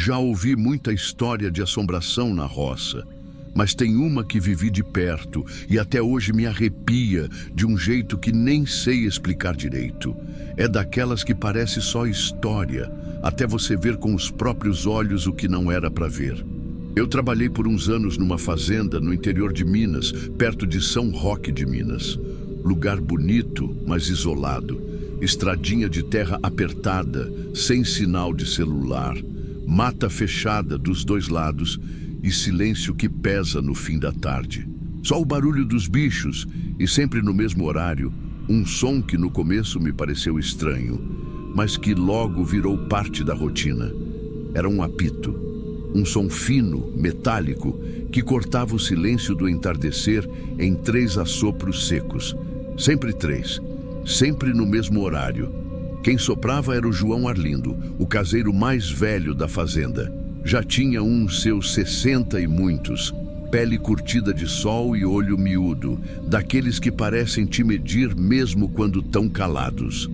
Já ouvi muita história de assombração na roça, mas tem uma que vivi de perto e até hoje me arrepia de um jeito que nem sei explicar direito. É daquelas que parece só história, até você ver com os próprios olhos o que não era para ver. Eu trabalhei por uns anos numa fazenda no interior de Minas, perto de São Roque de Minas. Lugar bonito, mas isolado. Estradinha de terra apertada, sem sinal de celular. Mata fechada dos dois lados e silêncio que pesa no fim da tarde. Só o barulho dos bichos e sempre no mesmo horário, um som que no começo me pareceu estranho, mas que logo virou parte da rotina. Era um apito, um som fino, metálico, que cortava o silêncio do entardecer em 3 assopros secos. Sempre 3, sempre no mesmo horário. Quem soprava era o João Arlindo, o caseiro mais velho da fazenda. Já tinha uns seus 60 e muitos, pele curtida de sol e olho miúdo, daqueles que parecem te medir mesmo quando tão calados.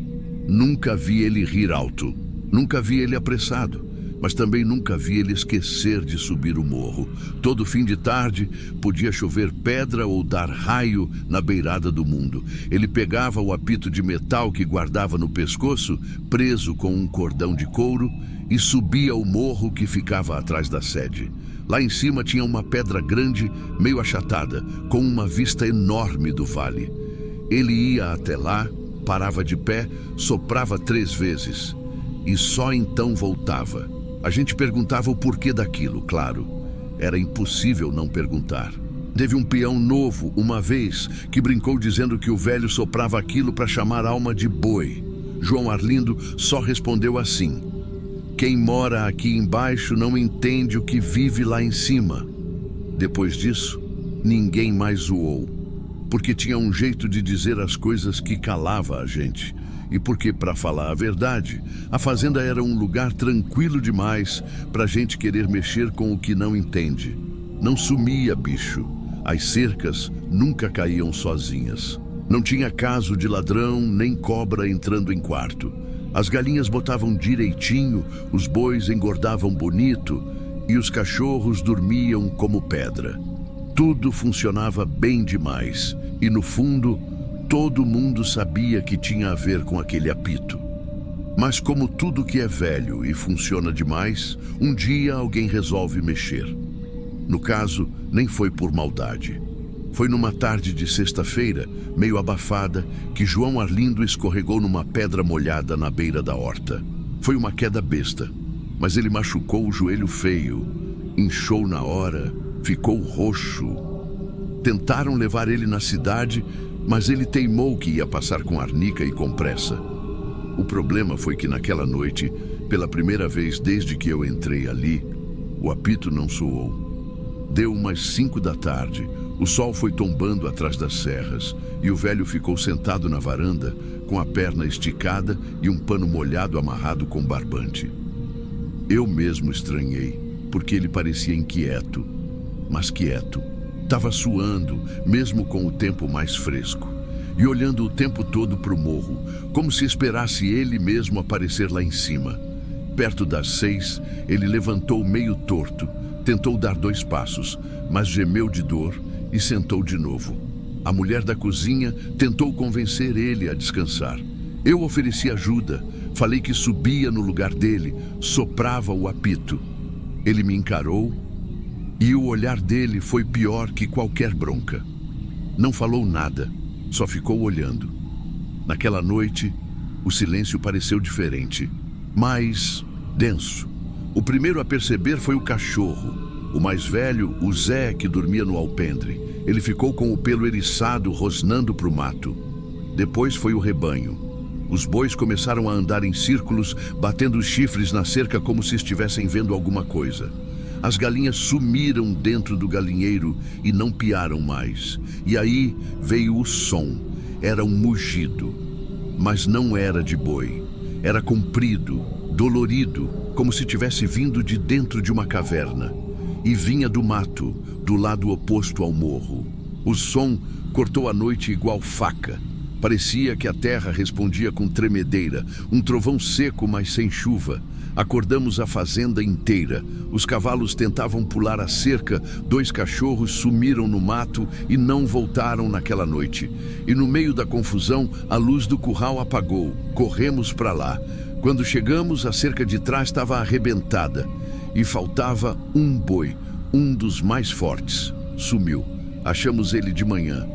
Nunca vi ele rir alto, nunca vi ele apressado, mas também nunca vi ele esquecer de subir o morro. Todo fim de tarde podia chover pedra ou dar raio na beirada do mundo. Ele pegava o apito de metal que guardava no pescoço, preso com um cordão de couro, e subia o morro que ficava atrás da sede. Lá em cima tinha uma pedra grande, meio achatada, com uma vista enorme do vale. Ele ia até lá, parava de pé, soprava 3 vezes, e só então voltava. A gente perguntava o porquê daquilo, claro. Era impossível não perguntar. Teve um peão novo, uma vez, que brincou dizendo que o velho soprava aquilo para chamar alma de boi. João Arlindo só respondeu assim: quem mora aqui embaixo não entende o que vive lá em cima. Depois disso, ninguém mais zoou, porque tinha um jeito de dizer as coisas que calava a gente. E porque, para falar a verdade, a fazenda era um lugar tranquilo demais para a gente querer mexer com o que não entende. Não sumia bicho. As cercas nunca caíam sozinhas. Não tinha caso de ladrão nem cobra entrando em quarto. As galinhas botavam direitinho, os bois engordavam bonito e os cachorros dormiam como pedra. Tudo funcionava bem demais e, no fundo, todo mundo sabia que tinha a ver com aquele apito. Mas como tudo que é velho e funciona demais, um dia alguém resolve mexer. No caso, nem foi por maldade. Foi numa tarde de sexta-feira, meio abafada, que João Arlindo escorregou numa pedra molhada na beira da horta. Foi uma queda besta, mas ele machucou o joelho feio, inchou na hora, ficou roxo. Tentaram levar ele na cidade, mas ele teimou que ia passar com arnica e compressa. O problema foi que naquela noite, pela primeira vez desde que eu entrei ali, o apito não soou. Deu umas 5 da tarde, o sol foi tombando atrás das serras e o velho ficou sentado na varanda com a perna esticada e um pano molhado amarrado com barbante. Eu mesmo estranhei, porque ele parecia inquieto, mas quieto. Estava suando, mesmo com o tempo mais fresco, e olhando o tempo todo para o morro, como se esperasse ele mesmo aparecer lá em cima. Perto das 6, ele levantou meio torto, tentou dar 2 passos, mas gemeu de dor e sentou de novo. A mulher da cozinha tentou convencer ele a descansar. Eu ofereci ajuda, falei que subia no lugar dele, soprava o apito. Ele me encarou e o olhar dele foi pior que qualquer bronca. Não falou nada, só ficou olhando. Naquela noite, o silêncio pareceu diferente, mais denso. O primeiro a perceber foi o cachorro. O mais velho, o Zé, que dormia no alpendre. Ele ficou com o pelo eriçado, rosnando para o mato. Depois foi o rebanho. Os bois começaram a andar em círculos, batendo os chifres na cerca como se estivessem vendo alguma coisa. As galinhas sumiram dentro do galinheiro e não piaram mais. E aí veio o som. Era um mugido. Mas não era de boi. Era comprido, dolorido, como se tivesse vindo de dentro de uma caverna. E vinha do mato, do lado oposto ao morro. O som cortou a noite igual faca. Parecia que a terra respondia com tremedeira, um trovão seco, mas sem chuva. Acordamos a fazenda inteira. Os cavalos tentavam pular a cerca, 2 cachorros sumiram no mato e não voltaram naquela noite. E no meio da confusão, a luz do curral apagou. Corremos para lá. Quando chegamos, a cerca de trás estava arrebentada e faltava um boi, um dos mais fortes. Sumiu. Achamos ele de manhã.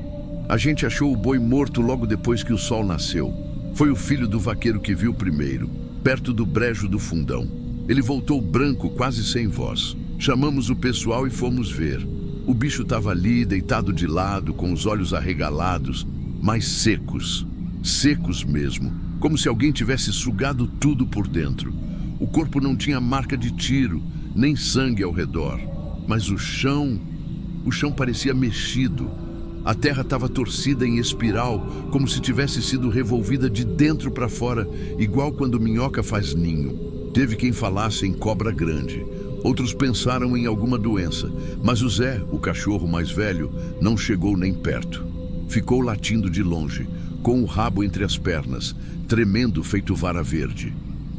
A gente achou o boi morto logo depois que o sol nasceu. Foi o filho do vaqueiro que viu primeiro, perto do brejo do fundão. Ele voltou branco, quase sem voz. Chamamos o pessoal e fomos ver. O bicho estava ali, deitado de lado, com os olhos arregalados, mas secos. Secos mesmo, como se alguém tivesse sugado tudo por dentro. O corpo não tinha marca de tiro, nem sangue ao redor. Mas o chão parecia mexido. A terra estava torcida em espiral, como se tivesse sido revolvida de dentro para fora, igual quando minhoca faz ninho. Teve quem falasse em cobra grande. Outros pensaram em alguma doença, mas o Zé, o cachorro mais velho, não chegou nem perto. Ficou latindo de longe, com o rabo entre as pernas, tremendo feito vara verde.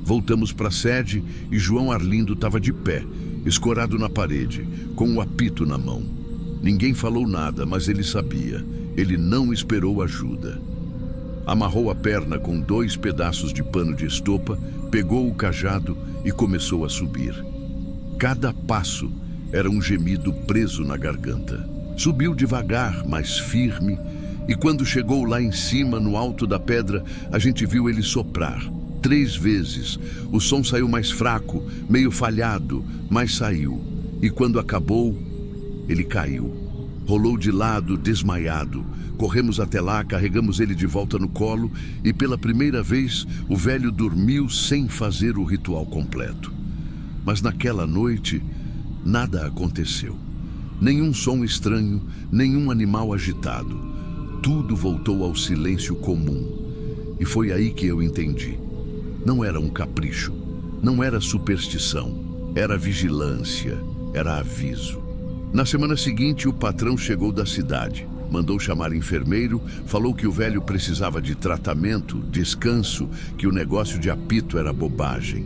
Voltamos para a sede e João Arlindo estava de pé, escorado na parede, com o apito na mão. Ninguém falou nada, mas ele sabia. Ele não esperou ajuda. Amarrou a perna com 2 pedaços de pano de estopa, pegou o cajado e começou a subir. Cada passo era um gemido preso na garganta. Subiu devagar, mas firme, e quando chegou lá em cima, no alto da pedra, a gente viu ele soprar. 3 vezes. O som saiu mais fraco, meio falhado, mas saiu. E quando acabou, ele caiu. Rolou de lado, desmaiado. Corremos até lá, carregamos ele de volta no colo e pela primeira vez o velho dormiu sem fazer o ritual completo. Mas naquela noite, nada aconteceu. Nenhum som estranho, nenhum animal agitado. Tudo voltou ao silêncio comum. E foi aí que eu entendi. Não era um capricho, não era superstição, era vigilância, era aviso. Na semana seguinte, o patrão chegou da cidade, mandou chamar enfermeiro, falou que o velho precisava de tratamento, descanso, que o negócio de apito era bobagem.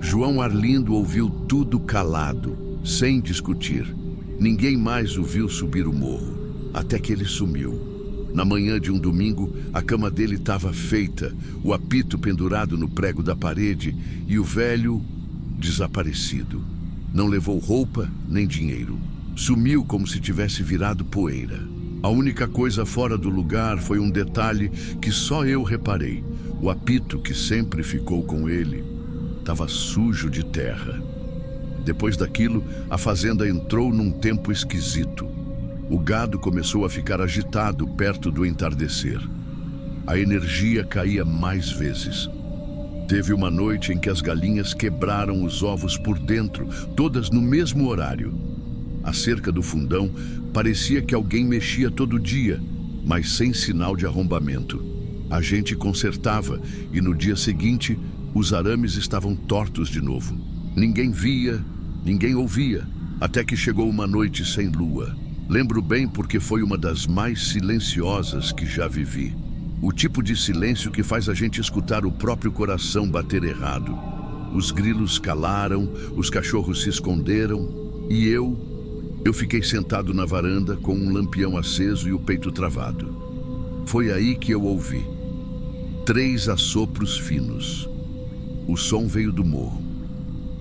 João Arlindo ouviu tudo calado, sem discutir. Ninguém mais o viu subir o morro, até que ele sumiu. Na manhã de um domingo, a cama dele estava feita, o apito pendurado no prego da parede e o velho desaparecido. Não levou roupa nem dinheiro. Sumiu como se tivesse virado poeira. A única coisa fora do lugar foi um detalhe que só eu reparei. O apito que sempre ficou com ele estava sujo de terra. Depois daquilo, a fazenda entrou num tempo esquisito. O gado começou a ficar agitado perto do entardecer. A energia caía mais vezes. Teve uma noite em que as galinhas quebraram os ovos por dentro, todas no mesmo horário. A cerca do fundão parecia que alguém mexia todo dia, mas sem sinal de arrombamento. A gente consertava e no dia seguinte os arames estavam tortos de novo. Ninguém via, ninguém ouvia, até que chegou uma noite sem lua. Lembro bem porque foi uma das mais silenciosas que já vivi. O tipo de silêncio que faz a gente escutar o próprio coração bater errado. Os grilos calaram, os cachorros se esconderam e eu fiquei sentado na varanda com um lampião aceso e o peito travado. Foi aí que eu ouvi 3 assopros finos. O som veio do morro,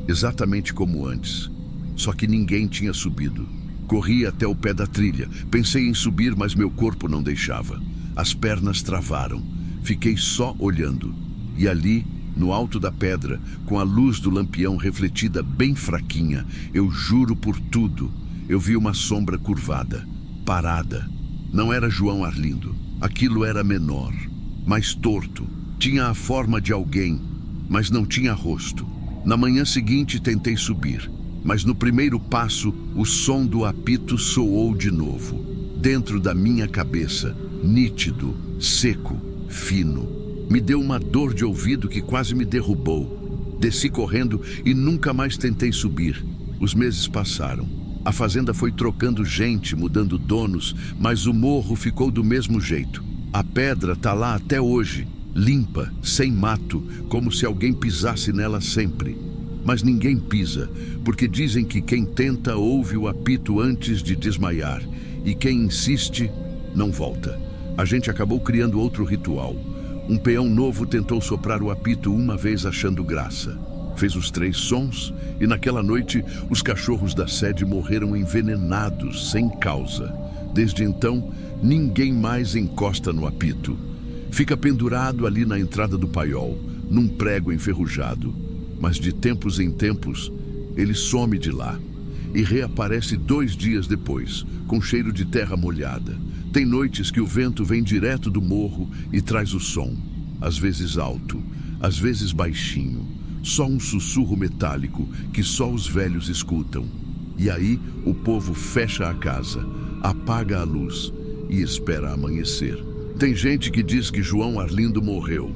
exatamente como antes, só que ninguém tinha subido. Corri até o pé da trilha, pensei em subir, mas meu corpo não deixava. As pernas travaram, fiquei só olhando. E ali, no alto da pedra, com a luz do lampião refletida bem fraquinha, eu juro por tudo, eu vi uma sombra curvada, parada. Não era João Arlindo. Aquilo era menor, mais torto. Tinha a forma de alguém, mas não tinha rosto. Na manhã seguinte tentei subir, mas no primeiro passo o som do apito soou de novo. Dentro da minha cabeça, nítido, seco, fino. Me deu uma dor de ouvido que quase me derrubou. Desci correndo e nunca mais tentei subir. Os meses passaram. A fazenda foi trocando gente, mudando donos, mas o morro ficou do mesmo jeito. A pedra tá lá até hoje, limpa, sem mato, como se alguém pisasse nela sempre. Mas ninguém pisa, porque dizem que quem tenta ouve o apito antes de desmaiar, e quem insiste não volta. A gente acabou criando outro ritual. Um peão novo tentou soprar o apito uma vez achando graça. Fez os 3 sons e naquela noite os cachorros da sede morreram envenenados, sem causa. Desde então, ninguém mais encosta no apito. Fica pendurado ali na entrada do paiol, num prego enferrujado. Mas de tempos em tempos, ele some de lá e reaparece 2 dias depois, com cheiro de terra molhada. Tem noites que o vento vem direto do morro e traz o som, às vezes alto, às vezes baixinho, só um sussurro metálico que só os velhos escutam. E aí o povo fecha a casa, apaga a luz e espera amanhecer. Tem gente que diz que João Arlindo morreu.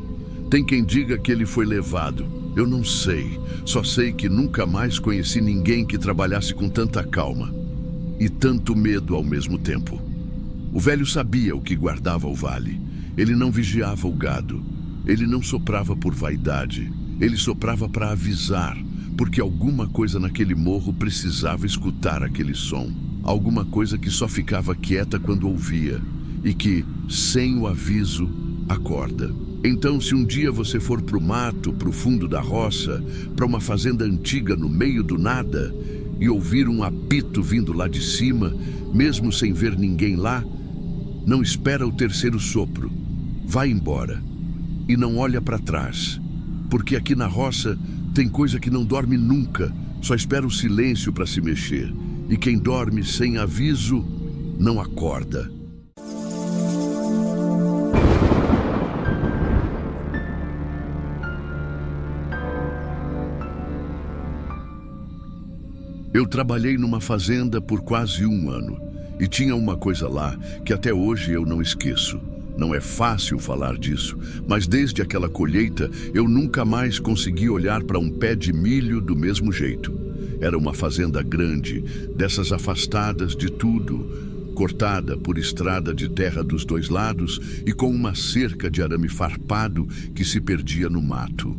Tem quem diga que ele foi levado. Eu não sei, só sei que nunca mais conheci ninguém que trabalhasse com tanta calma e tanto medo ao mesmo tempo. O velho sabia o que guardava o vale. Ele não vigiava o gado. Ele não soprava por vaidade. Ele soprava para avisar, porque alguma coisa naquele morro precisava escutar aquele som. Alguma coisa que só ficava quieta quando ouvia e que, sem o aviso, acorda. Então, se um dia você for pro mato, pro fundo da roça, para uma fazenda antiga no meio do nada, e ouvir um apito vindo lá de cima, mesmo sem ver ninguém lá, não espera o 3º sopro. Vai embora. E não olha para trás. Porque aqui na roça tem coisa que não dorme nunca, só espera o silêncio para se mexer. E quem dorme sem aviso, não acorda. Eu trabalhei numa fazenda por quase 1 ano e tinha uma coisa lá que até hoje eu não esqueço. Não é fácil falar disso, mas desde aquela colheita eu nunca mais consegui olhar para um pé de milho do mesmo jeito. Era uma fazenda grande, dessas afastadas de tudo, cortada por estrada de terra dos 2 lados e com uma cerca de arame farpado que se perdia no mato.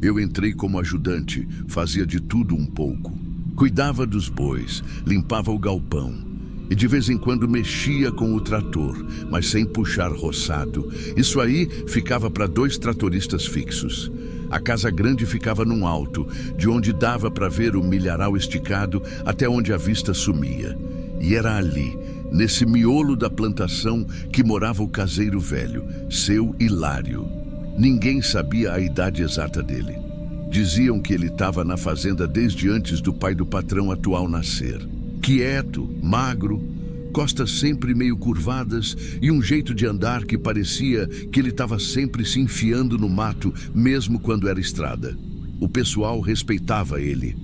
Eu entrei como ajudante, fazia de tudo um pouco. Cuidava dos bois, limpava o galpão e de vez em quando mexia com o trator, mas sem puxar roçado. Isso aí ficava para 2 tratoristas fixos. A casa grande ficava num alto, de onde dava para ver o milharal esticado até onde a vista sumia. E era ali, nesse miolo da plantação, que morava o caseiro velho, seu Hilário. Ninguém sabia a idade exata dele. Diziam que ele estava na fazenda desde antes do pai do patrão atual nascer. Quieto, magro, costas sempre meio curvadas e um jeito de andar que parecia que ele estava sempre se enfiando no mato, mesmo quando era estrada. O pessoal respeitava ele,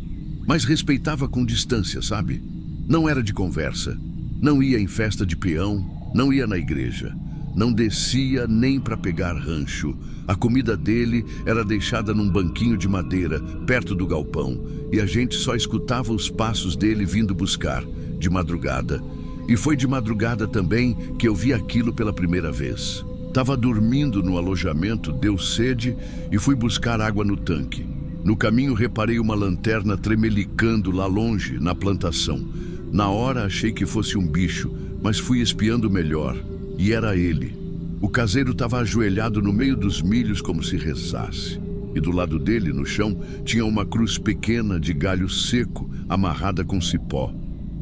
mas respeitava com distância, sabe? Não era de conversa, não ia em festa de peão, não ia na igreja. Não descia nem para pegar rancho. A comida dele era deixada num banquinho de madeira, perto do galpão, e a gente só escutava os passos dele vindo buscar, de madrugada. E foi de madrugada também que eu vi aquilo pela primeira vez. Tava dormindo no alojamento, deu sede e fui buscar água no tanque. No caminho reparei uma lanterna tremelicando lá longe, na plantação. Na hora achei que fosse um bicho, mas fui espiando melhor. E era ele. O caseiro estava ajoelhado no meio dos milhos como se rezasse. E do lado dele, no chão, tinha uma cruz pequena de galho seco, amarrada com cipó.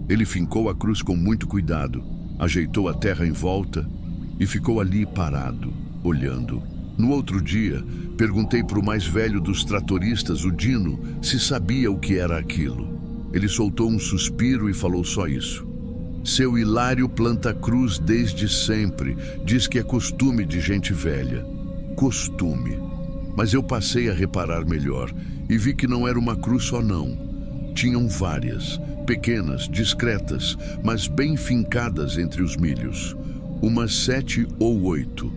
Ele fincou a cruz com muito cuidado, ajeitou a terra em volta e ficou ali parado, olhando. No outro dia, perguntei para o mais velho dos tratoristas, o Dino, se sabia o que era aquilo. Ele soltou um suspiro e falou só isso. Seu Hilário planta cruz desde sempre. Diz que é costume de gente velha. Costume. Mas eu passei a reparar melhor e vi que não era uma cruz só não. Tinham várias, pequenas, discretas, mas bem fincadas entre os milhos. Umas 7 ou 8.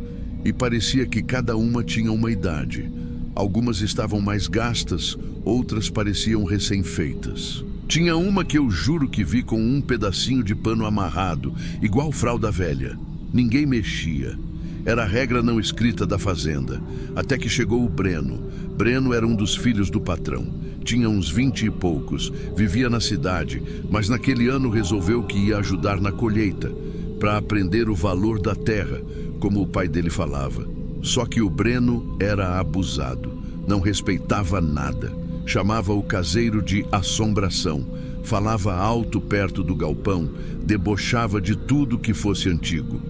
E parecia que cada uma tinha uma idade. Algumas estavam mais gastas, outras pareciam recém-feitas. Tinha uma que eu juro que vi com um pedacinho de pano amarrado, igual fralda velha. Ninguém mexia. Era a regra não escrita da fazenda. Até que chegou o Breno. Breno era um dos filhos do patrão. Tinha uns 20 e poucos, vivia na cidade, mas naquele ano resolveu que ia ajudar na colheita, para aprender o valor da terra, como o pai dele falava. Só que o Breno era abusado, não respeitava nada. Chamava o caseiro de assombração, falava alto perto do galpão, debochava de tudo que fosse antigo.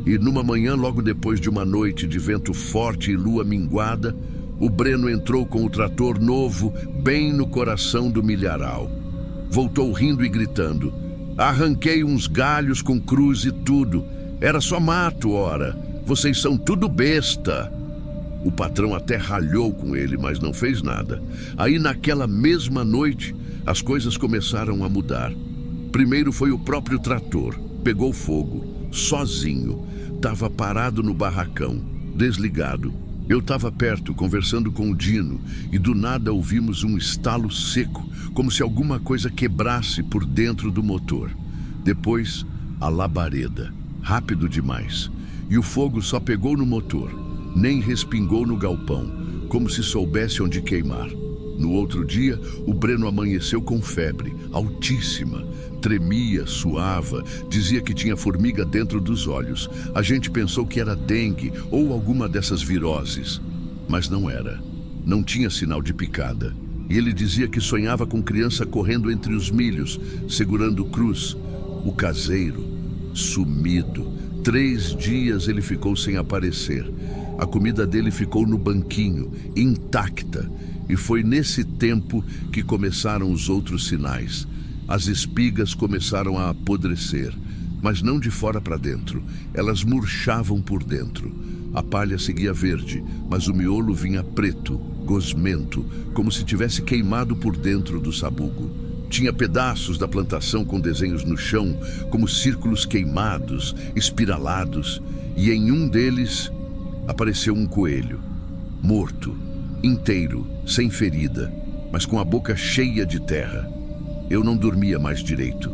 E numa manhã, logo depois de uma noite de vento forte e lua minguada, o Breno entrou com o trator novo bem no coração do milharal. Voltou rindo e gritando: "Arranquei uns galhos com cruz e tudo. Era só mato, ora. Vocês são tudo besta." O patrão até ralhou com ele, mas não fez nada. Aí, naquela mesma noite, as coisas começaram a mudar. Primeiro foi o próprio trator. Pegou fogo, sozinho. Estava parado no barracão, desligado. Eu estava perto, conversando com o Dino, e do nada ouvimos um estalo seco, como se alguma coisa quebrasse por dentro do motor. Depois, a labareda, rápido demais. E o fogo só pegou no motor, nem respingou no galpão, como se soubesse onde queimar. No outro dia, o Breno amanheceu com febre, altíssima. Tremia, suava, dizia que tinha formiga dentro dos olhos. A gente pensou que era dengue ou alguma dessas viroses. Mas não era. Não tinha sinal de picada. E ele dizia que sonhava com criança correndo entre os milhos, segurando cruz. O caseiro, sumido. 3 dias ele ficou sem aparecer. A comida dele ficou no banquinho, intacta. E foi nesse tempo que começaram os outros sinais. As espigas começaram a apodrecer, mas não de fora para dentro. Elas murchavam por dentro. A palha seguia verde, mas o miolo vinha preto, gosmento, como se tivesse queimado por dentro do sabugo. Tinha pedaços da plantação com desenhos no chão, como círculos queimados, espiralados, e em um deles apareceu um coelho, morto, inteiro, sem ferida, mas com a boca cheia de terra. Eu não dormia mais direito.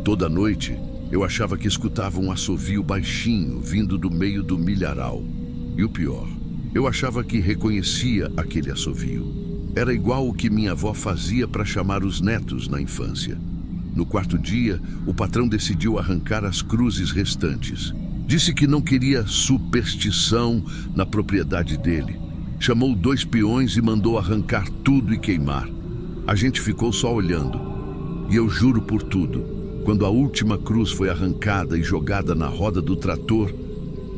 Toda noite, eu achava que escutava um assovio baixinho vindo do meio do milharal. E o pior, eu achava que reconhecia aquele assovio. Era igual o que minha avó fazia para chamar os netos na infância. No 4º dia, o patrão decidiu arrancar as cruzes restantes. Disse que não queria superstição na propriedade dele. Chamou 2 peões e mandou arrancar tudo e queimar. A gente ficou só olhando. E eu juro por tudo, quando a última cruz foi arrancada e jogada na roda do trator,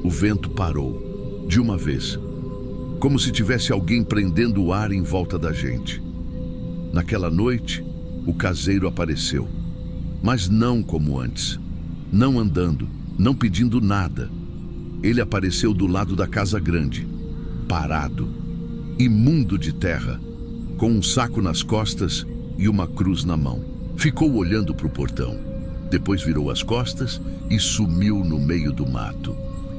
o vento parou, de uma vez, como se tivesse alguém prendendo o ar em volta da gente. Naquela noite, o caseiro apareceu, mas não como antes, não andando, não pedindo nada. Ele apareceu do lado da casa grande, parado, imundo de terra, com um saco nas costas e uma cruz na mão. Ficou olhando para o portão, depois virou as costas e sumiu no meio do mato.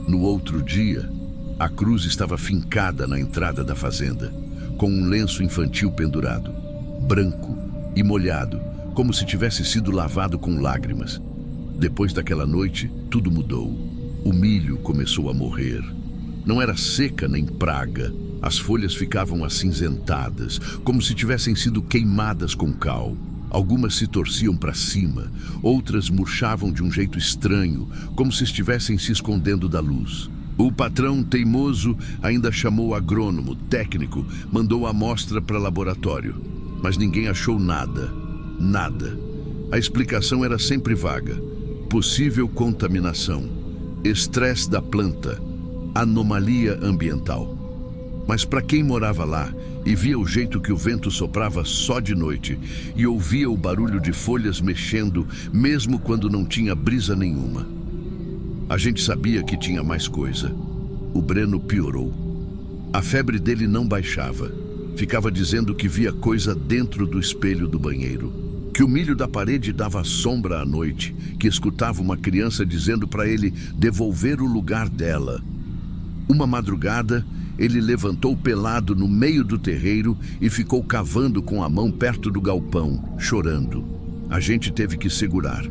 No outro dia, a cruz estava fincada na entrada da fazenda, com um lenço infantil pendurado, branco e molhado, como se tivesse sido lavado com lágrimas. Depois daquela noite, tudo mudou. O milho começou a morrer. Não era seca nem praga. As folhas ficavam acinzentadas, como se tivessem sido queimadas com cal. Algumas se torciam para cima, outras murchavam de um jeito estranho, como se estivessem se escondendo da luz. O patrão teimoso ainda chamou agrônomo, técnico, mandou a amostra para laboratório. Mas ninguém achou nada, nada. A explicação era sempre vaga. Possível contaminação, estresse da planta, anomalia ambiental. Mas para quem morava lá e via o jeito que o vento soprava só de noite e ouvia o barulho de folhas mexendo mesmo quando não tinha brisa nenhuma, a gente sabia que tinha mais coisa. O Breno piorou. A febre dele não baixava. Ficava dizendo que via coisa dentro do espelho do banheiro, que o milho da parede dava sombra à noite, que escutava uma criança dizendo para ele devolver o lugar dela. Uma madrugada, ele levantou pelado no meio do terreiro e ficou cavando com a mão perto do galpão, chorando. A gente teve que segurar.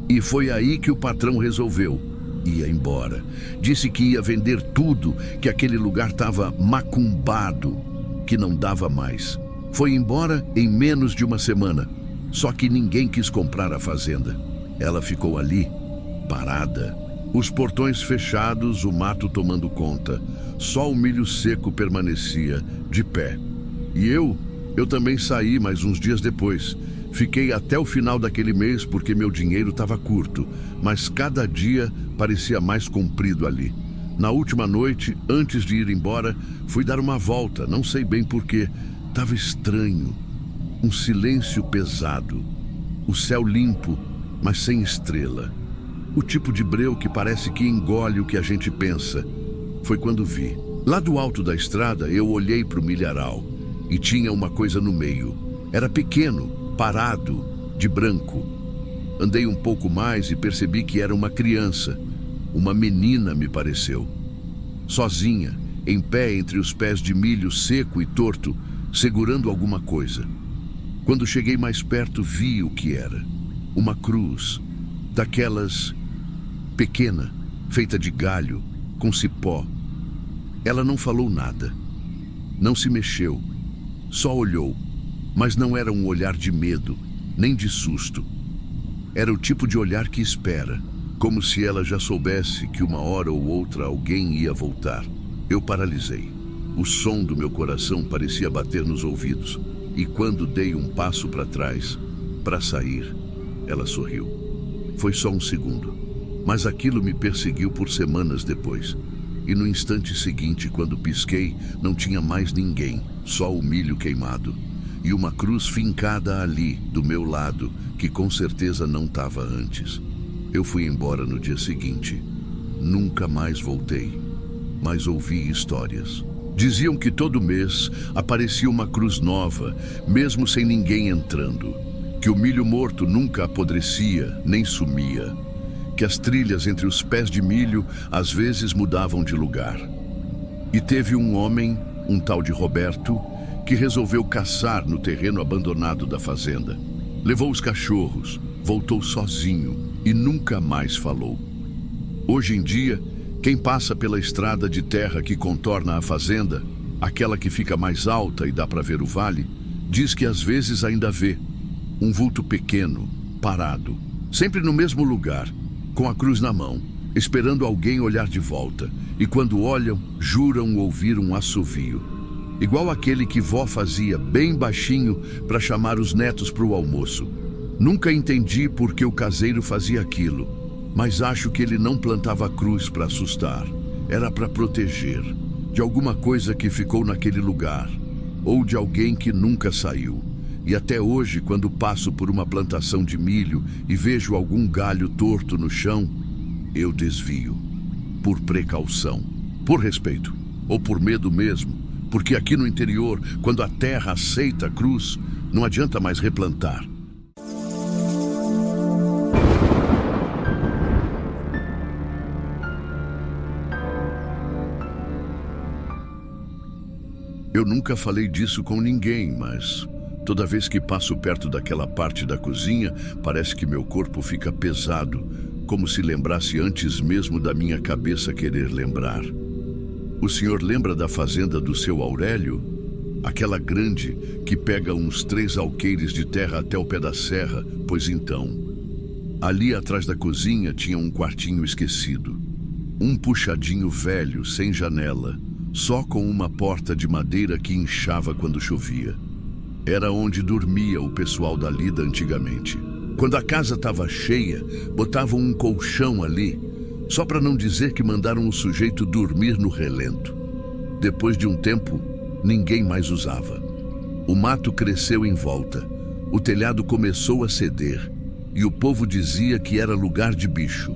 E foi aí que o patrão resolveu: Ia embora. Disse que ia vender tudo, que aquele lugar estava macumbado, que não dava mais. Foi embora em menos de uma semana. Só que ninguém quis comprar a fazenda. Ela ficou ali, parada. Os portões fechados, o mato tomando conta. Só o milho seco permanecia, de pé. E eu também saí, mas uns dias depois. Fiquei até o final daquele mês porque meu dinheiro estava curto, mas cada dia parecia mais comprido ali. Na última noite, antes de ir embora, fui dar uma volta, não sei bem porquê. Estava estranho, um silêncio pesado, o céu limpo, mas sem estrela. O tipo de breu que parece que engole o que a gente pensa. Foi quando vi. Lá do alto da estrada, eu olhei para o milharal e tinha uma coisa no meio. Era pequeno, parado, de branco. Andei um pouco mais e percebi que era uma criança. Uma menina, me pareceu. Sozinha, em pé entre os pés de milho seco e torto, segurando alguma coisa. Quando cheguei mais perto, vi o que era. Uma cruz, daquelas pequena, feita de galho, com cipó. Ela não falou nada. Não se mexeu. Só olhou. Mas não era um olhar de medo, nem de susto. Era o tipo de olhar que espera, como se ela já soubesse que uma hora ou outra alguém ia voltar. Eu paralisei. O som do meu coração parecia bater nos ouvidos. E quando dei um passo para trás, para sair, ela sorriu. Foi só um segundo, mas aquilo me perseguiu por semanas depois. E no instante seguinte, quando pisquei, não tinha mais ninguém, só o milho queimado. E uma cruz fincada ali, do meu lado, que com certeza não estava antes. Eu fui embora no dia seguinte. Nunca mais voltei, mas ouvi histórias. Diziam que todo mês aparecia uma cruz nova, mesmo sem ninguém entrando. Que o milho morto nunca apodrecia, nem sumia. Que as trilhas entre os pés de milho às vezes mudavam de lugar. E teve um homem, um tal de Roberto, que resolveu caçar no terreno abandonado da fazenda. Levou os cachorros, voltou sozinho e nunca mais falou. Hoje em dia, quem passa pela estrada de terra que contorna a fazenda, aquela que fica mais alta e dá para ver o vale, diz que às vezes ainda vê um vulto pequeno, parado, sempre no mesmo lugar, com a cruz na mão, esperando alguém olhar de volta. E quando olham, juram ouvir um assovio. Igual aquele que vó fazia bem baixinho para chamar os netos para o almoço. Nunca entendi por que o caseiro fazia aquilo, mas acho que ele não plantava a cruz para assustar. Era para proteger de alguma coisa que ficou naquele lugar, ou de alguém que nunca saiu. E até hoje, quando passo por uma plantação de milho e vejo algum galho torto no chão, eu desvio, por precaução, por respeito, ou por medo mesmo. Porque aqui no interior, quando a terra aceita a cruz, não adianta mais replantar. Eu nunca falei disso com ninguém, mas toda vez que passo perto daquela parte da cozinha, parece que meu corpo fica pesado, como se lembrasse antes mesmo da minha cabeça querer lembrar. O senhor lembra da fazenda do seu Aurélio? Aquela grande que pega uns 3 alqueires de terra até o pé da serra? Pois então, ali atrás da cozinha tinha um quartinho esquecido. Um puxadinho velho, sem janela, só com uma porta de madeira que inchava quando chovia. Era onde dormia o pessoal da lida antigamente. Quando a casa estava cheia, botavam um colchão ali, só para não dizer que mandaram o sujeito dormir no relento. Depois de um tempo, ninguém mais usava. O mato cresceu em volta, o telhado começou a ceder, e o povo dizia que era lugar de bicho.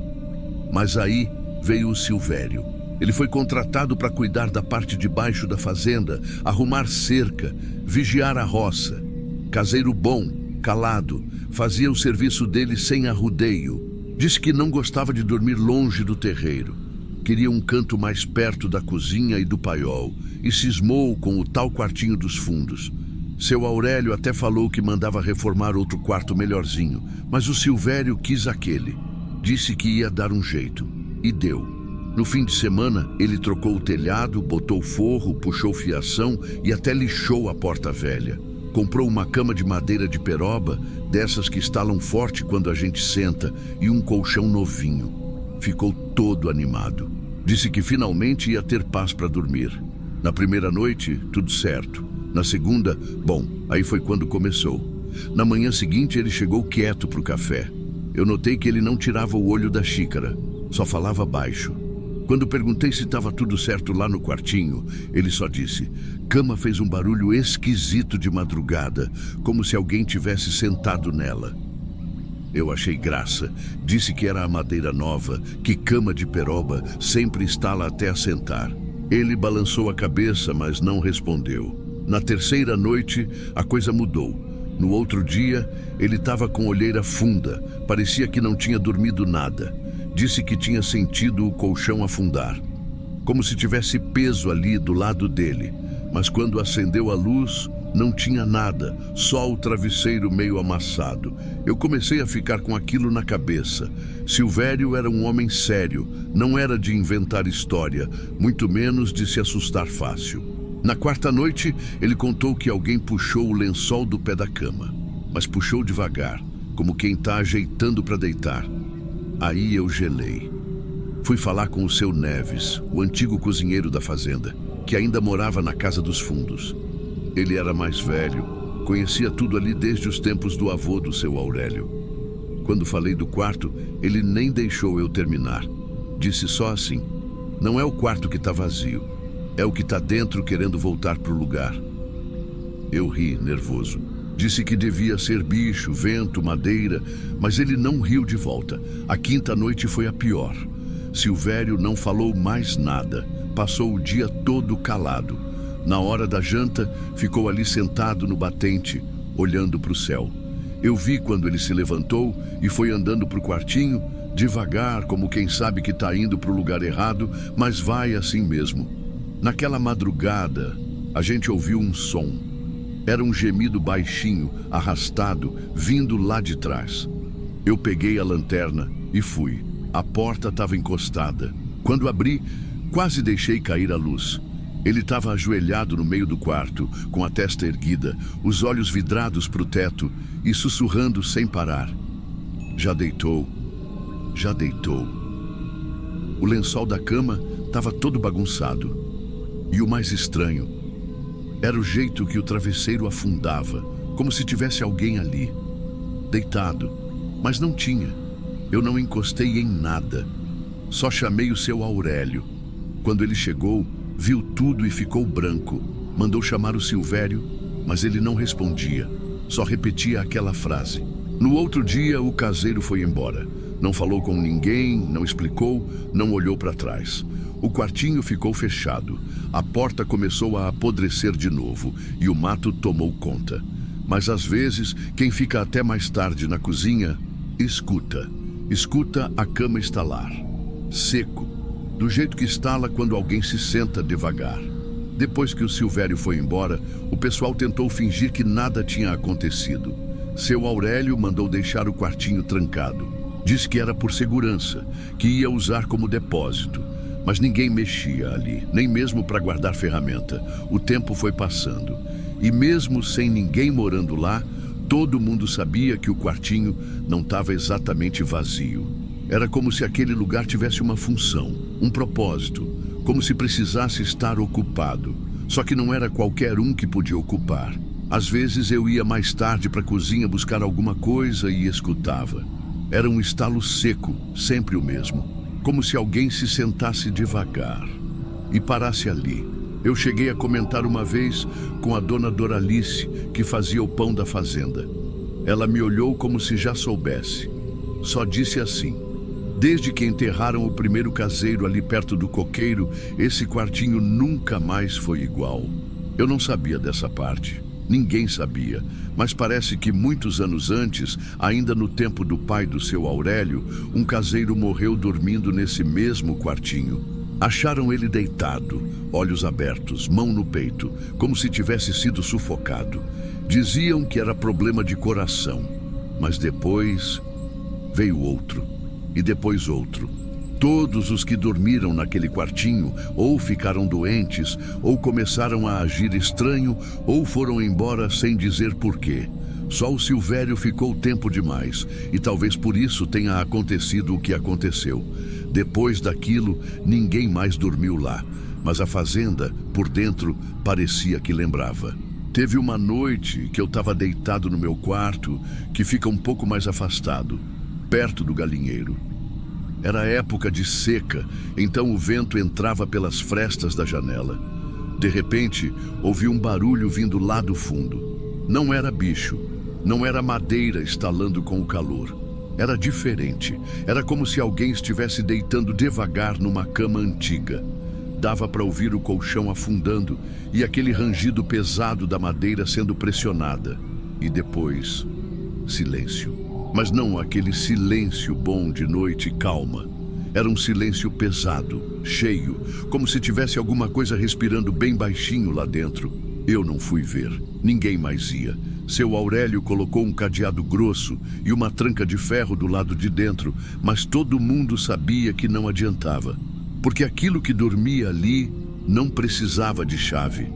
Mas aí veio o Silvério. Ele foi contratado para cuidar da parte de baixo da fazenda, arrumar cerca, vigiar a roça. Caseiro bom, calado, fazia o serviço dele sem arrudeio. Disse que não gostava de dormir longe do terreiro. Queria um canto mais perto da cozinha e do paiol, e cismou com o tal quartinho dos fundos. Seu Aurélio até falou que mandava reformar outro quarto melhorzinho, mas o Silvério quis aquele. Disse que ia dar um jeito. E deu. No fim de semana, ele trocou o telhado, botou forro, puxou fiação e até lixou a porta velha. Comprou uma cama de madeira de peroba, dessas que estalam forte quando a gente senta, e um colchão novinho. Ficou todo animado. Disse que finalmente ia ter paz para dormir. Na primeira noite, tudo certo. Na segunda, bom, aí foi quando começou. Na manhã seguinte, ele chegou quieto para o café. Eu notei que ele não tirava o olho da xícara, só falava baixo. Quando perguntei se estava tudo certo lá no quartinho, ele só disse: "Cama fez um barulho esquisito de madrugada, como se alguém tivesse sentado nela." Eu achei graça. Disse que era a madeira nova, que cama de peroba sempre estala até assentar. Ele balançou a cabeça, mas não respondeu. Na terceira noite, a coisa mudou. No outro dia, ele estava com olheira funda, parecia que não tinha dormido nada. Disse que tinha sentido o colchão afundar, como se tivesse peso ali do lado dele. Mas quando acendeu a luz, não tinha nada, só o travesseiro meio amassado. Eu comecei a ficar com aquilo na cabeça. Silvério era um homem sério, não era de inventar história, muito menos de se assustar fácil. Na quarta noite, ele contou que alguém puxou o lençol do pé da cama, mas puxou devagar, como quem está ajeitando para deitar. Aí eu gelei. Fui falar com o seu Neves, o antigo cozinheiro da fazenda, que ainda morava na casa dos fundos. Ele era mais velho, conhecia tudo ali desde os tempos do avô do seu Aurélio. Quando falei do quarto, ele nem deixou eu terminar. Disse só assim: "Não é o quarto que está vazio, é o que está dentro querendo voltar para o lugar." Eu ri, nervoso. Disse que devia ser bicho, vento, madeira, mas ele não riu de volta. A quinta noite foi a pior. Silvério não falou mais nada. Passou o dia todo calado. Na hora da janta, ficou ali sentado no batente, olhando para o céu. Eu vi quando ele se levantou e foi andando para o quartinho, devagar, como quem sabe que está indo para o lugar errado, mas vai assim mesmo. Naquela madrugada, a gente ouviu um som. Era um gemido baixinho, arrastado, vindo lá de trás. Eu peguei a lanterna e fui. A porta estava encostada. Quando abri, quase deixei cair a luz. Ele estava ajoelhado no meio do quarto, com a testa erguida, os olhos vidrados para o teto e sussurrando sem parar: "Já deitou, já deitou." O lençol da cama estava todo bagunçado. E o mais estranho era o jeito que o travesseiro afundava, como se tivesse alguém ali, deitado, mas não tinha. Eu não encostei em nada, só chamei o seu Aurélio. Quando ele chegou, viu tudo e ficou branco. Mandou chamar o Silvério, mas ele não respondia, só repetia aquela frase. No outro dia, o caseiro foi embora. Não falou com ninguém, não explicou, não olhou para trás. O quartinho ficou fechado. A porta começou a apodrecer de novo e o mato tomou conta. Mas às vezes, quem fica até mais tarde na cozinha, escuta a cama estalar. Seco, do jeito que estala quando alguém se senta devagar. Depois que o Silvério foi embora, o pessoal tentou fingir que nada tinha acontecido. Seu Aurélio mandou deixar o quartinho trancado. Disse que era por segurança, que ia usar como depósito. Mas ninguém mexia ali, nem mesmo para guardar ferramenta. O tempo foi passando. E mesmo sem ninguém morando lá, todo mundo sabia que o quartinho não estava exatamente vazio. Era como se aquele lugar tivesse uma função, um propósito, como se precisasse estar ocupado. Só que não era qualquer um que podia ocupar. Às vezes eu ia mais tarde para a cozinha buscar alguma coisa e escutava. Era um estalo seco, sempre o mesmo, como se alguém se sentasse devagar e parasse ali. Eu cheguei a comentar uma vez com a dona Doralice, que fazia o pão da fazenda. Ela me olhou como se já soubesse. Só disse assim: "Desde que enterraram o primeiro caseiro ali perto do coqueiro, esse quartinho nunca mais foi igual." Eu não sabia dessa parte. Ninguém sabia, mas parece que muitos anos antes, ainda no tempo do pai do seu Aurélio, um caseiro morreu dormindo nesse mesmo quartinho. Acharam ele deitado, olhos abertos, mão no peito, como se tivesse sido sufocado. Diziam que era problema de coração, mas depois veio outro, e depois outro. Todos os que dormiram naquele quartinho ou ficaram doentes, ou começaram a agir estranho, ou foram embora sem dizer porquê. Só o Silvério ficou tempo demais, e talvez por isso tenha acontecido o que aconteceu. Depois daquilo, ninguém mais dormiu lá, mas a fazenda, por dentro, parecia que lembrava. Teve uma noite que eu estava deitado no meu quarto, que fica um pouco mais afastado, perto do galinheiro. Era época de seca, então o vento entrava pelas frestas da janela. De repente, ouvi um barulho vindo lá do fundo. Não era bicho, não era madeira estalando com o calor. Era diferente, era como se alguém estivesse deitando devagar numa cama antiga. Dava para ouvir o colchão afundando e aquele rangido pesado da madeira sendo pressionada. E depois, silêncio. Mas não aquele silêncio bom de noite calma. Era um silêncio pesado, cheio, como se tivesse alguma coisa respirando bem baixinho lá dentro. Eu não fui ver, ninguém mais ia. Seu Aurélio colocou um cadeado grosso e uma tranca de ferro do lado de dentro, mas todo mundo sabia que não adiantava, porque aquilo que dormia ali não precisava de chave.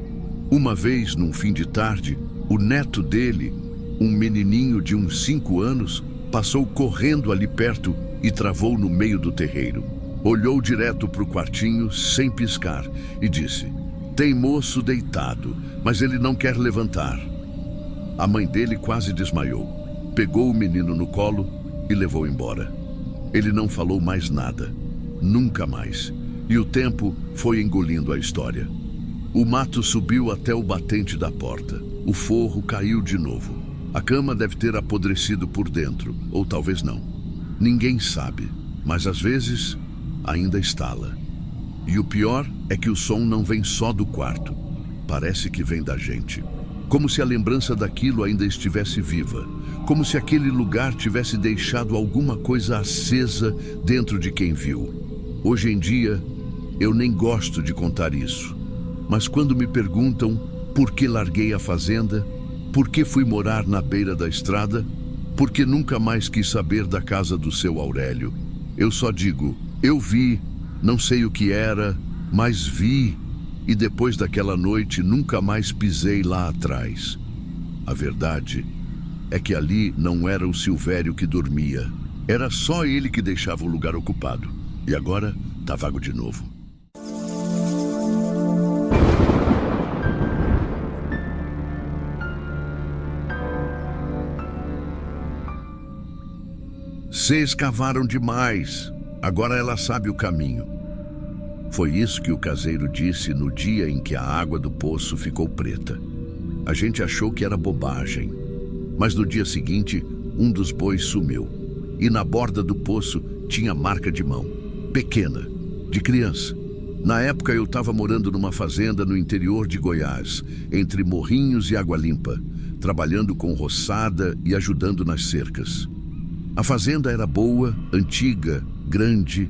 Uma vez, num fim de tarde, o neto dele, um menininho de uns 5 anos, passou correndo ali perto e travou no meio do terreiro. Olhou direto para o quartinho, sem piscar, e disse: "Tem moço deitado, mas ele não quer levantar." A mãe dele quase desmaiou. Pegou o menino no colo e levou embora. Ele não falou mais nada. Nunca mais. E o tempo foi engolindo a história. O mato subiu até o batente da porta. O forro caiu de novo. A cama deve ter apodrecido por dentro, ou talvez não. Ninguém sabe, mas às vezes ainda estala. E o pior é que o som não vem só do quarto. Parece que vem da gente. Como se a lembrança daquilo ainda estivesse viva. Como se aquele lugar tivesse deixado alguma coisa acesa dentro de quem viu. Hoje em dia, eu nem gosto de contar isso. Mas quando me perguntam por que larguei a fazenda, por que fui morar na beira da estrada, por que nunca mais quis saber da casa do seu Aurélio, eu só digo: eu vi, não sei o que era, mas vi, e depois daquela noite nunca mais pisei lá atrás. A verdade é que ali não era o Silvério que dormia, era só ele que deixava o lugar ocupado. E agora tá vago de novo. Se escavaram demais, agora ela sabe o caminho. Foi isso que o caseiro disse no dia em que a água do poço ficou preta. A gente achou que era bobagem, mas no dia seguinte, um dos bois sumiu. E na borda do poço tinha marca de mão, pequena, de criança. Na época eu estava morando numa fazenda no interior de Goiás, entre Morrinhos e Água Limpa, trabalhando com roçada e ajudando nas cercas. A fazenda era boa, antiga, grande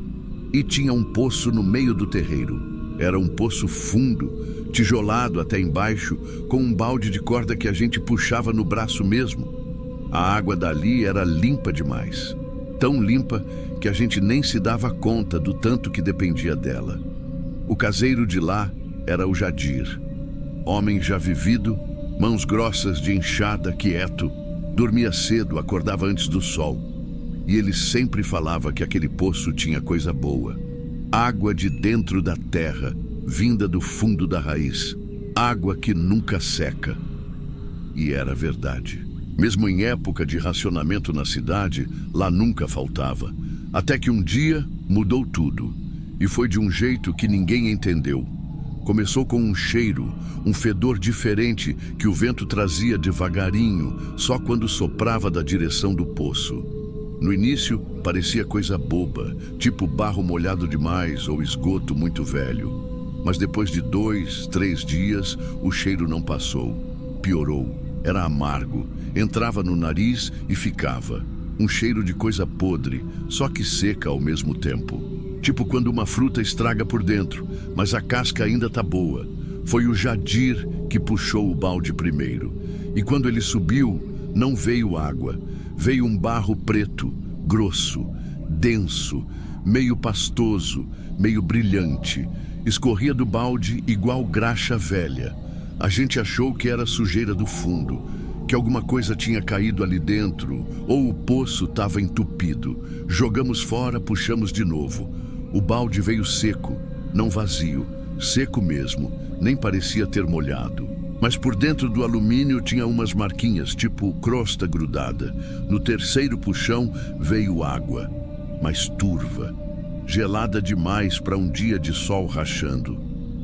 e tinha um poço no meio do terreiro. Era um poço fundo, tijolado até embaixo, com um balde de corda que a gente puxava no braço mesmo. A água dali era limpa demais, tão limpa que a gente nem se dava conta do tanto que dependia dela. O caseiro de lá era o Jadir, homem já vivido, mãos grossas de enxada, quieto, dormia cedo, acordava antes do sol. E ele sempre falava que aquele poço tinha coisa boa. Água de dentro da terra, vinda do fundo da raiz. Água que nunca seca. E era verdade. Mesmo em época de racionamento na cidade, lá nunca faltava. Até que um dia mudou tudo. E foi de um jeito que ninguém entendeu. Começou com um cheiro, um fedor diferente que o vento trazia devagarinho, só quando soprava da direção do poço. No início, parecia coisa boba, tipo barro molhado demais ou esgoto muito velho. Mas depois de 2, 3 dias, o cheiro não passou. Piorou. Era amargo. Entrava no nariz e ficava. Um cheiro de coisa podre, só que seca ao mesmo tempo. Tipo quando uma fruta estraga por dentro, mas a casca ainda tá boa. Foi o Jadir que puxou o balde primeiro. E quando ele subiu, não veio água. Veio um barro preto, grosso, denso, meio pastoso, meio brilhante. Escorria do balde igual graxa velha. A gente achou que era sujeira do fundo, que alguma coisa tinha caído ali dentro, ou o poço estava entupido. Jogamos fora, puxamos de novo. O balde veio seco, não vazio, seco mesmo, nem parecia ter molhado. Mas por dentro do alumínio tinha umas marquinhas, tipo crosta grudada. No terceiro puxão veio água, mas turva, gelada demais para um dia de sol rachando.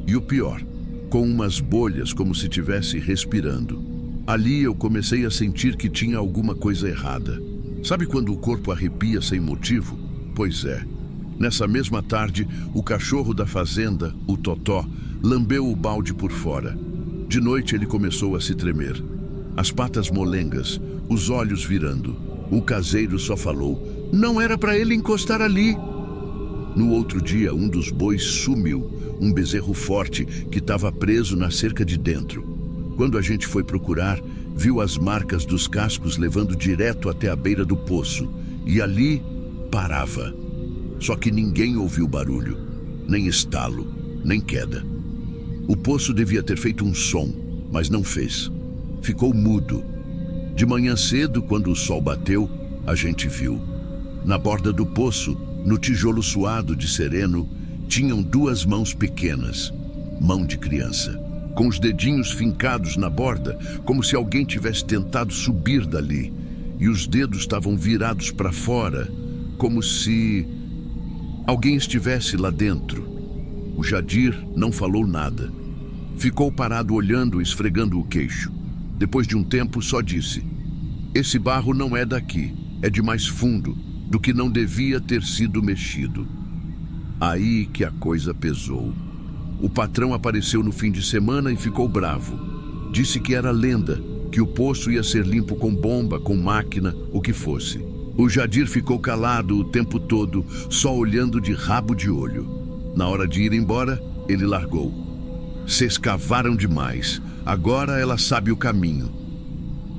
E o pior, com umas bolhas como se estivesse respirando. Ali eu comecei a sentir que tinha alguma coisa errada. Sabe quando o corpo arrepia sem motivo? Pois é. Nessa mesma tarde, o cachorro da fazenda, o Totó, lambeu o balde por fora. De noite ele começou a se tremer. As patas molengas, os olhos virando. O caseiro só falou: "Não era para ele encostar ali." No outro dia, um dos bois sumiu, um bezerro forte que estava preso na cerca de dentro. Quando a gente foi procurar, viu as marcas dos cascos levando direto até a beira do poço. E ali parava. Só que ninguém ouviu barulho, nem estalo, nem queda. O poço devia ter feito um som, mas não fez. Ficou mudo. De manhã cedo, quando o sol bateu, a gente viu. Na borda do poço, no tijolo suado de sereno, tinham duas mãos pequenas, mão de criança, com os dedinhos fincados na borda, como se alguém tivesse tentado subir dali. E os dedos estavam virados para fora, como se alguém estivesse lá dentro. O Jadir não falou nada. Ficou parado olhando e esfregando o queixo. Depois de um tempo, só disse: "Esse barro não é daqui, é de mais fundo, do que não devia ter sido mexido." Aí que a coisa pesou. O patrão apareceu no fim de semana e ficou bravo. Disse que era lenda, que o poço ia ser limpo com bomba, com máquina, o que fosse. O Jadir ficou calado o tempo todo, só olhando de rabo de olho. Na hora de ir embora, ele largou: "Cês cavaram demais, agora ela sabe o caminho."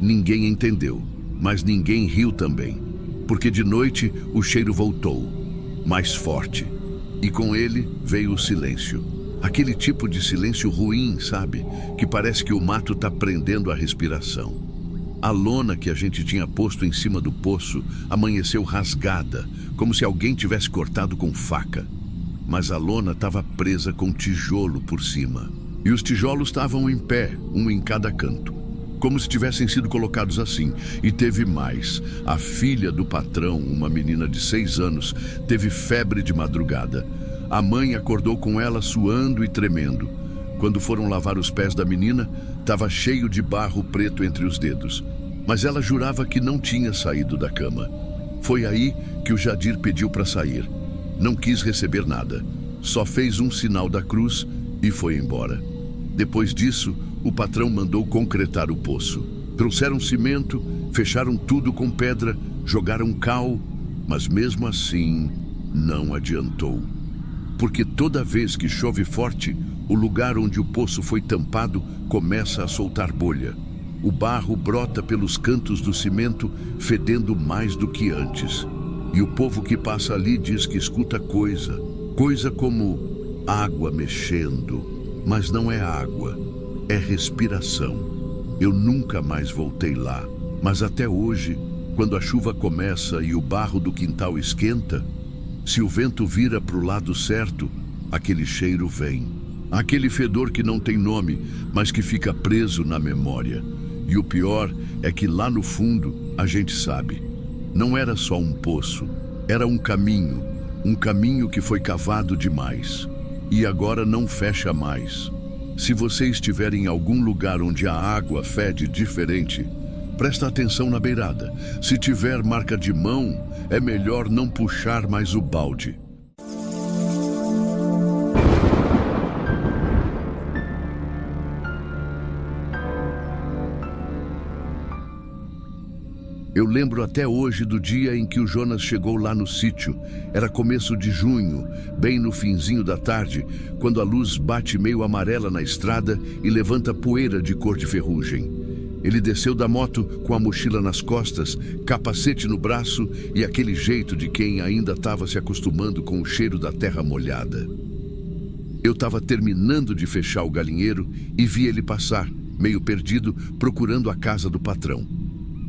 Ninguém entendeu, mas ninguém riu também, porque de noite o cheiro voltou, mais forte, e com ele veio o silêncio. Aquele tipo de silêncio ruim, sabe? Que parece que o mato tá prendendo a respiração. A lona que a gente tinha posto em cima do poço amanheceu rasgada, como se alguém tivesse cortado com faca. Mas a lona estava presa com tijolo por cima. E os tijolos estavam em pé, um em cada canto, como se tivessem sido colocados assim. E teve mais. A filha do patrão, uma menina de 6 anos, teve febre de madrugada. A mãe acordou com ela suando e tremendo. Quando foram lavar os pés da menina, estava cheio de barro preto entre os dedos. Mas ela jurava que não tinha saído da cama. Foi aí que o Jadir pediu para sair. Não quis receber nada, só fez um sinal da cruz e foi embora. Depois disso, o patrão mandou concretar o poço. Trouxeram cimento, fecharam tudo com pedra, jogaram cal, mas mesmo assim não adiantou. Porque toda vez que chove forte, o lugar onde o poço foi tampado começa a soltar bolha. O barro brota pelos cantos do cimento, fedendo mais do que antes. E o povo que passa ali diz que escuta coisa como água mexendo. Mas não é água, é respiração. Eu nunca mais voltei lá, mas até hoje, quando a chuva começa e o barro do quintal esquenta, se o vento vira para o lado certo, aquele cheiro vem. Aquele fedor que não tem nome, mas que fica preso na memória. E o pior é que lá no fundo, a gente sabe. Não era só um poço, era um caminho que foi cavado demais. E agora não fecha mais. Se você estiver em algum lugar onde a água fede diferente, presta atenção na beirada. Se tiver marca de mão, é melhor não puxar mais o balde. Eu lembro até hoje do dia em que o Jonas chegou lá no sítio. Era começo de junho, bem no finzinho da tarde, quando a luz bate meio amarela na estrada e levanta poeira de cor de ferrugem. Ele desceu da moto com a mochila nas costas, capacete no braço e aquele jeito de quem ainda estava se acostumando com o cheiro da terra molhada. Eu estava terminando de fechar o galinheiro e vi ele passar, meio perdido, procurando a casa do patrão.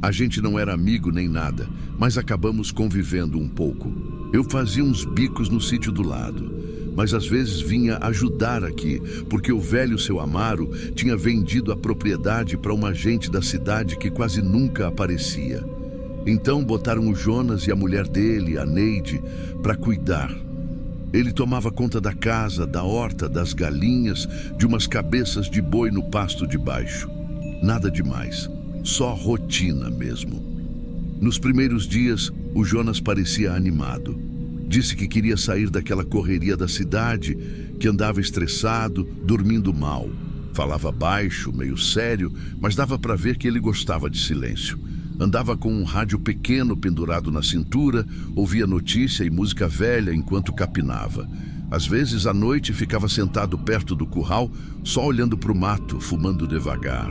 A gente não era amigo nem nada, mas acabamos convivendo um pouco. Eu fazia uns bicos no sítio do lado, mas às vezes vinha ajudar aqui, porque o velho seu Amaro tinha vendido a propriedade para uma gente da cidade que quase nunca aparecia. Então botaram o Jonas e a mulher dele, a Neide, para cuidar. Ele tomava conta da casa, da horta, das galinhas, de umas cabeças de boi no pasto de baixo. Nada demais, só rotina mesmo. Nos primeiros dias, o Jonas parecia animado. Disse que queria sair daquela correria da cidade, que andava estressado, dormindo mal. Falava baixo, meio sério, mas dava para ver que ele gostava de silêncio. Andava com um rádio pequeno pendurado na cintura, ouvia notícia e música velha enquanto capinava. Às vezes, à noite, ficava sentado perto do curral, só olhando para o mato, fumando devagar.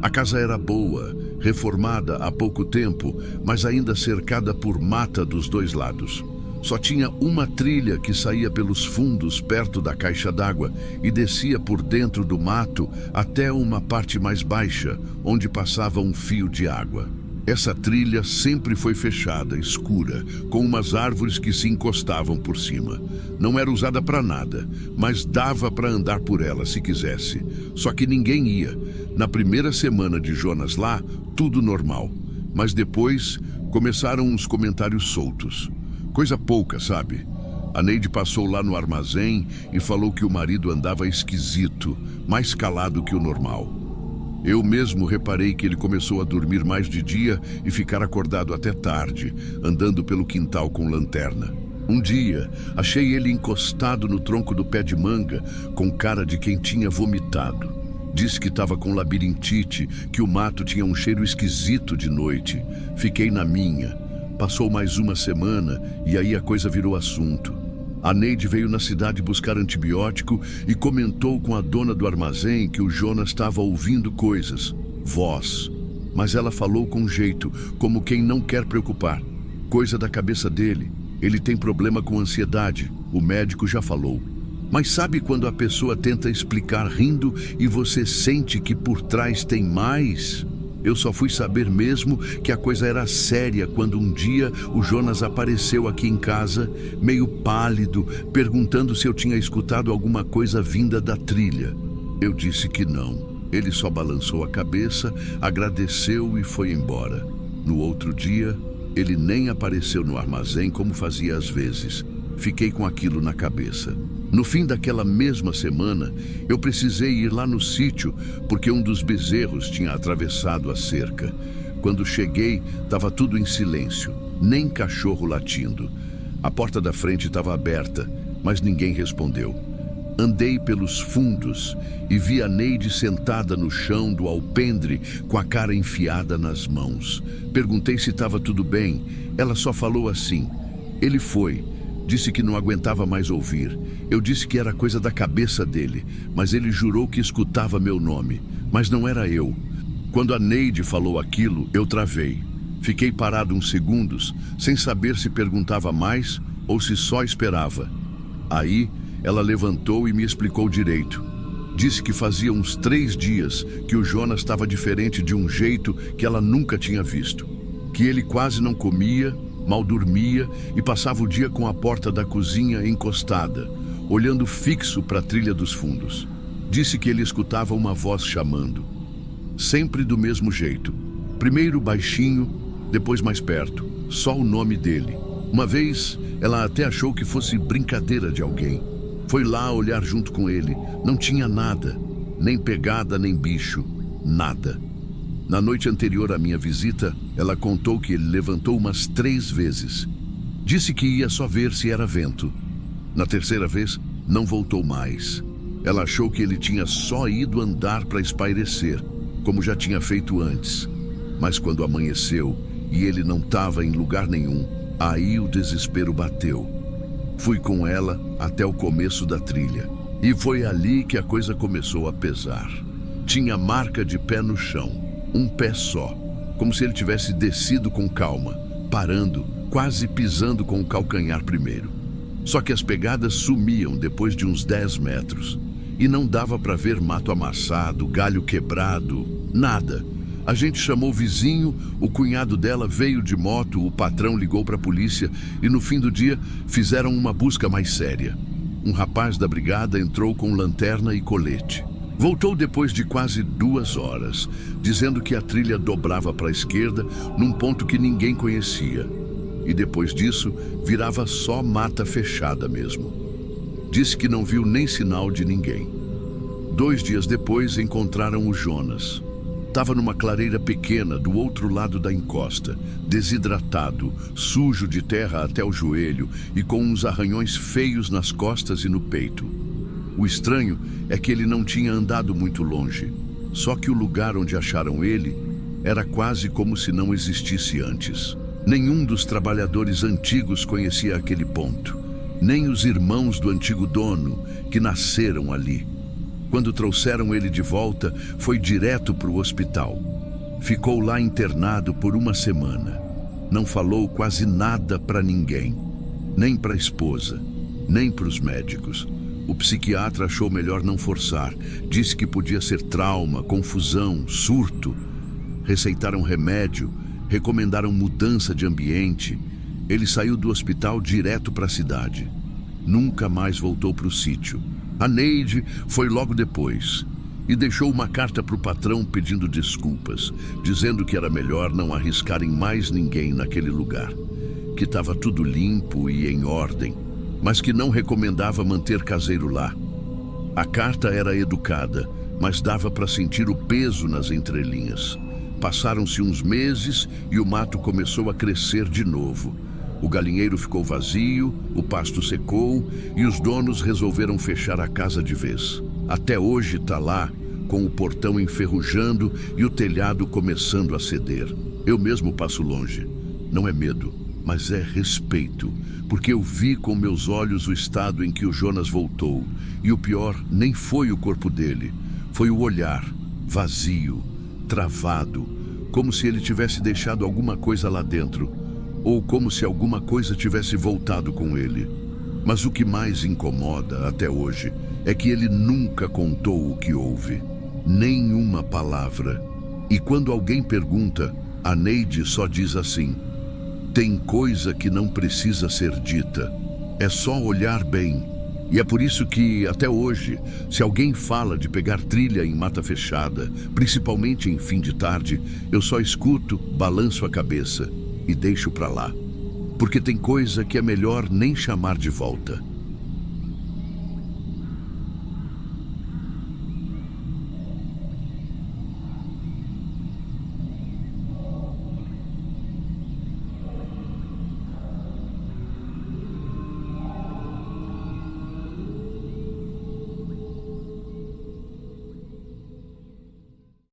A casa era boa, reformada há pouco tempo, mas ainda cercada por mata dos dois lados. Só tinha uma trilha que saía pelos fundos perto da caixa d'água e descia por dentro do mato até uma parte mais baixa, onde passava um fio de água. Essa trilha sempre foi fechada, escura, com umas árvores que se encostavam por cima. Não era usada para nada, mas dava para andar por ela se quisesse. Só que ninguém ia. Na primeira semana de Jonas lá, tudo normal. Mas depois começaram uns comentários soltos. Coisa pouca, sabe? A Neide passou lá no armazém e falou que o marido andava esquisito, mais calado que o normal. Eu mesmo reparei que ele começou a dormir mais de dia e ficar acordado até tarde, andando pelo quintal com lanterna. Um dia, achei ele encostado no tronco do pé de manga, com cara de quem tinha vomitado. Disse que estava com labirintite, que o mato tinha um cheiro esquisito de noite. Fiquei na minha. Passou mais uma semana e aí a coisa virou assunto. A Neide veio na cidade buscar antibiótico e comentou com a dona do armazém que o Jonas estava ouvindo coisas, voz. Mas ela falou com jeito, como quem não quer preocupar. Coisa da cabeça dele. Ele tem problema com ansiedade, o médico já falou. Mas sabe quando a pessoa tenta explicar rindo e você sente que por trás tem mais? Eu só fui saber mesmo que a coisa era séria quando um dia o Jonas apareceu aqui em casa, meio pálido, perguntando se eu tinha escutado alguma coisa vinda da trilha. Eu disse que não. Ele só balançou a cabeça, agradeceu e foi embora. No outro dia, ele nem apareceu no armazém como fazia às vezes. Fiquei com aquilo na cabeça. No fim daquela mesma semana, eu precisei ir lá no sítio porque um dos bezerros tinha atravessado a cerca. Quando cheguei, estava tudo em silêncio, nem cachorro latindo. A porta da frente estava aberta, mas ninguém respondeu. Andei pelos fundos e vi a Neide sentada no chão do alpendre com a cara enfiada nas mãos. Perguntei se estava tudo bem. Ela só falou assim: ele foi. Disse que não aguentava mais ouvir. Eu disse que era coisa da cabeça dele, mas ele jurou que escutava meu nome. Mas não era eu. Quando a Neide falou aquilo, eu travei. Fiquei parado uns segundos, sem saber se perguntava mais ou se só esperava. Aí, ela levantou e me explicou direito. Disse que fazia uns 3 dias que o Jonas estava diferente de um jeito que ela nunca tinha visto. Que ele quase não comia, mal dormia e passava o dia com a porta da cozinha encostada, olhando fixo para a trilha dos fundos. Disse que ele escutava uma voz chamando. Sempre do mesmo jeito. Primeiro baixinho, depois mais perto. Só o nome dele. Uma vez, ela até achou que fosse brincadeira de alguém. Foi lá olhar junto com ele. Não tinha nada. Nem pegada, nem bicho. Nada. Na noite anterior à minha visita, ela contou que ele levantou umas 3 vezes. Disse que ia só ver se era vento. Na terceira vez, não voltou mais. Ela achou que ele tinha só ido andar para espairecer, como já tinha feito antes. Mas quando amanheceu e ele não estava em lugar nenhum, aí o desespero bateu. Fui com ela até o começo da trilha. E foi ali que a coisa começou a pesar. Tinha marca de pé no chão. Um pé só, como se ele tivesse descido com calma, parando, quase pisando com o calcanhar primeiro. Só que as pegadas sumiam depois de uns 10 metros. E não dava para ver mato amassado, galho quebrado, nada. A gente chamou o vizinho, o cunhado dela veio de moto, o patrão ligou para a polícia e no fim do dia fizeram uma busca mais séria. Um rapaz da brigada entrou com lanterna e colete. Voltou depois de quase 2 horas, dizendo que a trilha dobrava para a esquerda num ponto que ninguém conhecia. E depois disso, virava só mata fechada mesmo. Disse que não viu nem sinal de ninguém. 2 dias depois, encontraram o Jonas. Estava numa clareira pequena do outro lado da encosta, desidratado, sujo de terra até o joelho e com uns arranhões feios nas costas e no peito. O estranho é que ele não tinha andado muito longe, só que o lugar onde acharam ele era quase como se não existisse antes. Nenhum dos trabalhadores antigos conhecia aquele ponto, nem os irmãos do antigo dono, que nasceram ali. Quando trouxeram ele de volta, foi direto para o hospital. Ficou lá internado por 1 semana. Não falou quase nada para ninguém, nem para a esposa, nem para os médicos. O psiquiatra achou melhor não forçar. Disse que podia ser trauma, confusão, surto. Receitaram remédio, recomendaram mudança de ambiente. Ele saiu do hospital direto para a cidade. Nunca mais voltou para o sítio. A Neide foi logo depois e deixou uma carta para o patrão pedindo desculpas, dizendo que era melhor não arriscarem mais ninguém naquele lugar, que estava tudo limpo e em ordem, mas que não recomendava manter caseiro lá. A carta era educada, mas dava para sentir o peso nas entrelinhas. Passaram-se uns meses e o mato começou a crescer de novo. O galinheiro ficou vazio, o pasto secou e os donos resolveram fechar a casa de vez. Até hoje está lá, com o portão enferrujando e o telhado começando a ceder. Eu mesmo passo longe. Não é medo, mas é respeito, porque eu vi com meus olhos o estado em que o Jonas voltou. E o pior nem foi o corpo dele, foi o olhar, vazio, travado, como se ele tivesse deixado alguma coisa lá dentro, ou como se alguma coisa tivesse voltado com ele. Mas o que mais incomoda até hoje é que ele nunca contou o que houve, nenhuma palavra. E quando alguém pergunta, a Neide só diz assim: tem coisa que não precisa ser dita, é só olhar bem. E é por isso que, até hoje, se alguém fala de pegar trilha em mata fechada, principalmente em fim de tarde, eu só escuto, balanço a cabeça e deixo pra lá. Porque tem coisa que é melhor nem chamar de volta.